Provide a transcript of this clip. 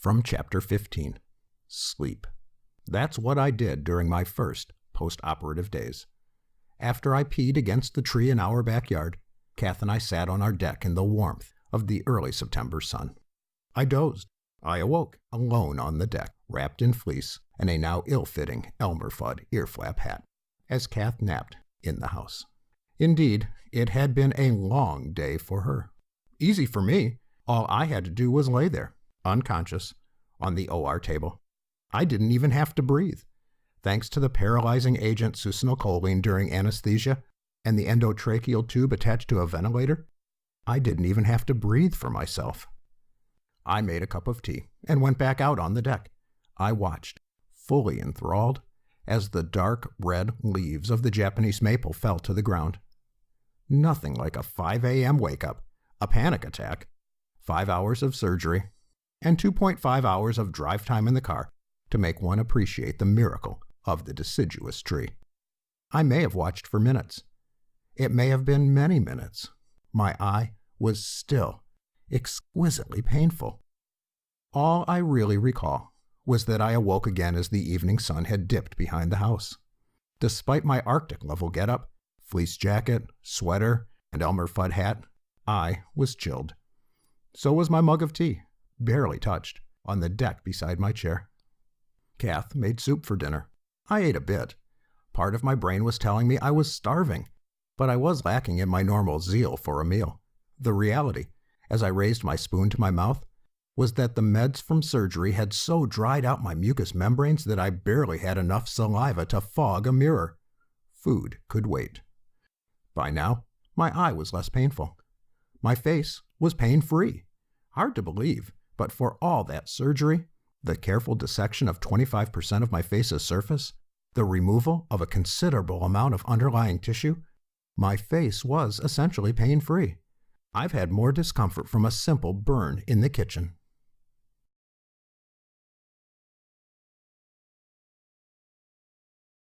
From Chapter 15, Sleep. That's what I did during my first post-operative days. After I peed against the tree in our backyard, Kath and I sat on our deck in the warmth of the early September sun. I dozed. I awoke, alone on the deck, wrapped in fleece and a now ill-fitting Elmer Fudd ear-flap hat, as Kath napped in the house. Indeed, it had been a long day for her. Easy for me. All I had to do was lay there, unconscious, on the OR table. I didn't even have to breathe. Thanks to the paralyzing agent succinylcholine during anesthesia and the endotracheal tube attached to a ventilator, I didn't even have to breathe for myself. I made a cup of tea and went back out on the deck. I watched, fully enthralled, as the dark red leaves of the Japanese maple fell to the ground. Nothing like a 5 a.m. wake-up, a panic attack, 5 hours of surgery, and 2.5 hours of drive time in the car to make one appreciate the miracle of the deciduous tree. I may have watched for minutes. It may have been many minutes. My eye was still exquisitely painful. All I really recall was that I awoke again as the evening sun had dipped behind the house. Despite my Arctic-level getup, fleece jacket, sweater, and Elmer Fudd hat, I was chilled. So was my mug of tea, barely touched, on the deck beside my chair. Kath made soup for dinner. I ate a bit. Part of my brain was telling me I was starving, but I was lacking in my normal zeal for a meal. The reality, as I raised my spoon to my mouth, was that the meds from surgery had so dried out my mucous membranes that I barely had enough saliva to fog a mirror. Food could wait. By now, my eye was less painful. My face was pain-free. Hard to believe, but for all that surgery, the careful dissection of 25% of my face's surface, the removal of a considerable amount of underlying tissue, my face was essentially pain-free. I've had more discomfort from a simple burn in the kitchen.